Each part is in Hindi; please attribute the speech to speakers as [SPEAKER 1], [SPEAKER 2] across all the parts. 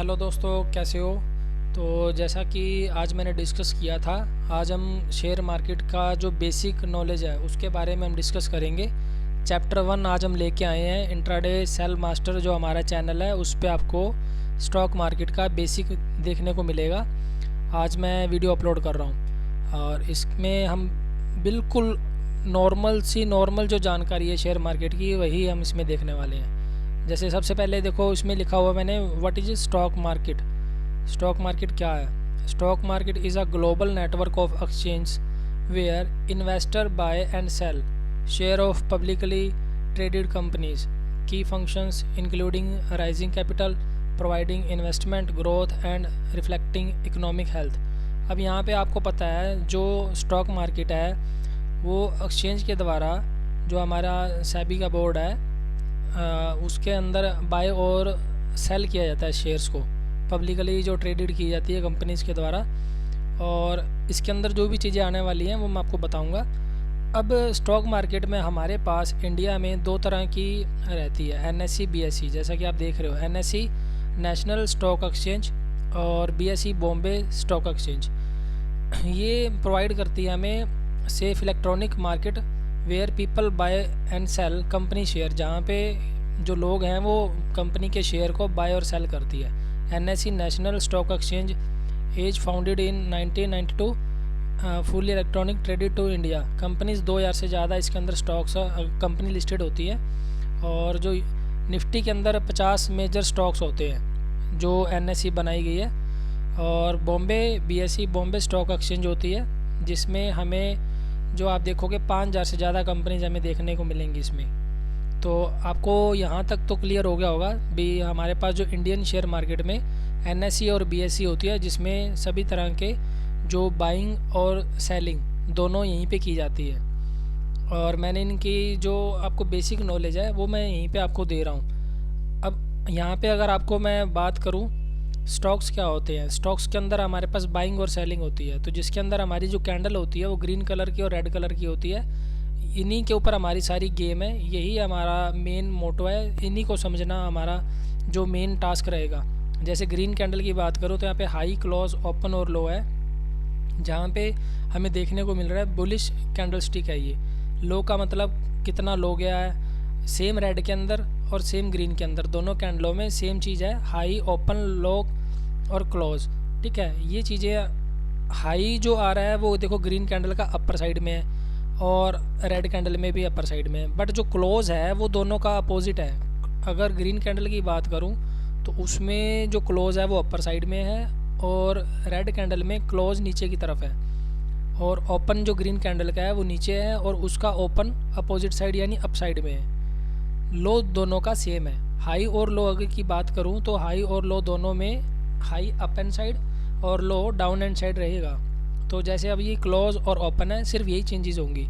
[SPEAKER 1] हेलो दोस्तों, कैसे हो। तो जैसा कि आज मैंने डिस्कस किया था, आज हम शेयर मार्केट का जो बेसिक नॉलेज है उसके बारे में हम डिस्कस करेंगे। चैप्टर 1 आज हम लेके आए हैं। इंट्राडे सेल मास्टर जो हमारा चैनल है उस पे आपको स्टॉक मार्केट का बेसिक देखने को मिलेगा। आज मैं वीडियो अपलोड कर रहा हूँ और इसमें हम बिल्कुल नॉर्मल जो जानकारी है शेयर मार्केट की वही हम इसमें देखने वाले हैं। जैसे सबसे पहले देखो, इसमें लिखा हुआ मैंने, what is stock market. Stock market क्या है? Stock market is a global network of exchange where investor buy and sell share of publicly traded companies. की functions including raising capital, providing investment growth and reflecting economic health. अब यहाँ पे आपको पता है जो स्टॉक मार्केट है वो एक्सचेंज के द्वारा, जो हमारा सेबी का बोर्ड है उसके अंदर बाय और सेल किया जाता है शेयर्स को, पब्लिकली जो ट्रेडेड की जाती है कंपनीज़ के द्वारा। और इसके अंदर जो भी चीज़ें आने वाली हैं वो मैं आपको बताऊंगा। अब स्टॉक मार्केट में हमारे पास इंडिया में दो तरह की रहती है, एनएससी बीएससी। जैसा कि आप देख रहे हो, एनएससी नेशनल स्टॉक एक्सचेंज और बीएससी बॉम्बे स्टॉक एक्सचेंज। ये प्रोवाइड करती है हमें safe electronic market where people buy and sell company share, जहाँ पे जो लोग हैं वो कंपनी के शेयर को बाय और सेल करती है। NSC national stock exchange as founded in 1992, fully electronic traded to India. Companies 2000 से ज़्यादा इसके अंदर स्टॉक्स कंपनी लिस्टेड होती है। और जो निफ्टी के अंदर 50 मेजर स्टॉक्स होते हैं जो एनएससी बनाई गई है। और Bombay BSc Bombay stock exchange होती है जिसमें हमें, जो आप देखोगे, 5000 से ज़्यादा कंपनीज हमें देखने को मिलेंगी इसमें। तो आपको यहाँ तक तो क्लियर हो गया होगा भी हमारे पास जो इंडियन शेयर मार्केट में एनएससी और बीएससी होती है जिसमें सभी तरह के जो बाइंग और सेलिंग दोनों यहीं पे की जाती है। और मैंने इनकी जो आपको बेसिक नॉलेज है वो मैं यहीं पे आपको दे रहा हूँ। अब यहाँ पे अगर आपको मैं बात करूँ स्टॉक्स क्या होते हैं, स्टॉक्स के अंदर हमारे पास बाइंग और सेलिंग होती है। तो जिसके अंदर हमारी जो कैंडल होती है वो ग्रीन कलर की और रेड कलर की होती है। इन्हीं के ऊपर हमारी सारी गेम है, यही हमारा मेन मोटो है, इन्हीं को समझना हमारा जो मेन टास्क रहेगा। जैसे ग्रीन कैंडल की बात करूँ तो यहाँ पे हाई, क्लोज, ओपन और लो है, जहाँ पे हमें देखने को मिल रहा है बुलिश कैंडल स्टिक है। ये लो का मतलब कितना लो गया है, सेम रेड के अंदर और सेम ग्रीन के अंदर दोनों कैंडलों में सेम चीज़ है, हाई, ओपन, लो और क्लोज। ठीक है, ये चीज़ें हाई जो आ रहा है वो देखो ग्रीन कैंडल का अपर साइड में है और रेड कैंडल में भी अपर साइड में है, बट जो क्लोज है वो दोनों का अपोजिट है। अगर ग्रीन कैंडल की बात करूं तो उसमें जो क्लोज है वो अपर साइड में है और रेड कैंडल में क्लोज नीचे की तरफ है। और ओपन जो ग्रीन कैंडल का है वो नीचे है और उसका ओपन अपोजिट साइड यानी अप साइड में है। लो दोनों का सेम है। हाई और लो अगर की बात करूं तो हाई और लो दोनों में हाई अप एंड साइड और लो डाउन एंड साइड रहेगा। तो जैसे अब ये क्लोज और ओपन है, सिर्फ यही चेंजेस होंगी।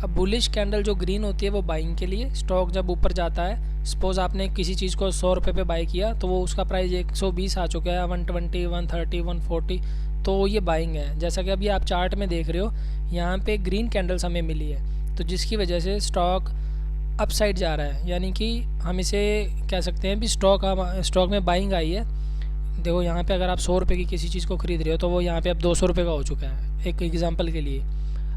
[SPEAKER 1] अब बुलिश कैंडल जो ग्रीन होती है वो बाइंग के लिए, स्टॉक जब ऊपर जाता है, सपोज आपने किसी चीज़ को 100 रुपये पे बाई किया तो वो उसका प्राइस 120 आ चुका है, 120, 130, 140, तो ये बाइंग है। जैसा कि अभी आप चार्ट में देख रहे हो यहाँ पे ग्रीन कैंडल्स हमें मिली है, तो जिसकी वजह से स्टॉक अप साइड जा रहा है, यानी कि हम इसे कह सकते हैं भी स्टॉक में बाइंग आई है। देखो यहाँ पे अगर आप 100 रुपये की किसी चीज़ को ख़रीद रहे हो तो वो यहाँ पे अब 200 रुपये का हो चुका है, एक एग्जांपल के लिए।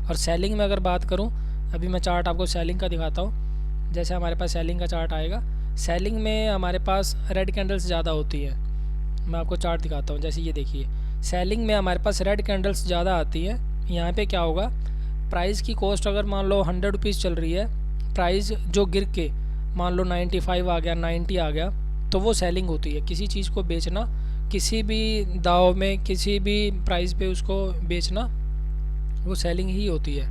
[SPEAKER 1] और सेलिंग में अगर बात करूँ, अभी मैं चार्ट आपको सेलिंग का दिखाता हूँ। जैसे हमारे पास सेलिंग का चार्ट आएगा, सेलिंग में हमारे पास रेड कैंडल्स ज़्यादा होती है। मैं आपको चार्ट दिखाता हूँ, जैसे ये देखिए, सेलिंग में हमारे पास रेड कैंडल्स ज़्यादा आती है। यहाँ पर क्या होगा, प्राइस की कॉस्ट अगर मान लो 100 रुपीज़ चल रही है, प्राइस जो गिर के मान लो 95 आ गया, 90 आ गया, तो वो सेलिंग होती है। किसी चीज़ को बेचना, किसी भी दाव में किसी भी प्राइस पे उसको बेचना, वो सेलिंग ही होती है।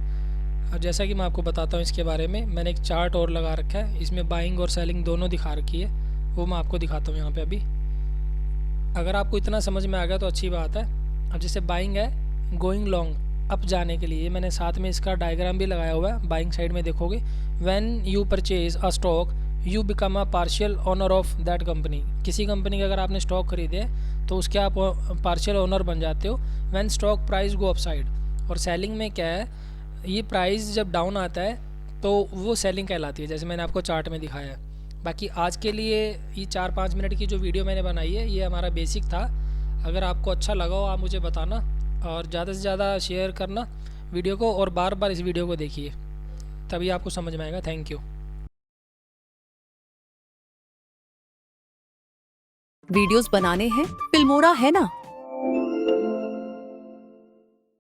[SPEAKER 1] अब जैसा कि मैं आपको बताता हूँ इसके बारे में, मैंने एक चार्ट और लगा रखा है, इसमें बाइंग और सेलिंग दोनों दिखा रखी है, वो मैं आपको दिखाता हूँ यहाँ पे अभी। अगर आपको इतना समझ में आ गया तो अच्छी बात है। अब जैसे बाइंग है गोइंग लॉन्ग, अप जाने के लिए, मैंने साथ में इसका डायग्राम भी लगाया हुआ है। बाइंग साइड में देखोगे, when you purchase a stock you become a partial owner of that company. किसी कंपनी का अगर आपने स्टॉक खरीदे तो उसके आप पार्शियल ओनर बन जाते हो when stock price go up side. और सेलिंग में क्या है, ये प्राइस जब डाउन आता है तो वो सेलिंग कहलाती है, जैसे मैंने आपको चार्ट में दिखाया है। बाकी आज के लिए ये 4-5 मिनट की जो वीडियो मैंने बनाई है ये हमारा बेसिक था। अगर आपको अच्छा लगा हो आप मुझे बताना और ज़्यादा से ज़्यादा शेयर करना वीडियो को, और बार बार इस वीडियो को देखिए, तभी आपको समझ में आएगा। Thank you.
[SPEAKER 2] वीडियोस बनाने हैं, फिल्मोरा है ना।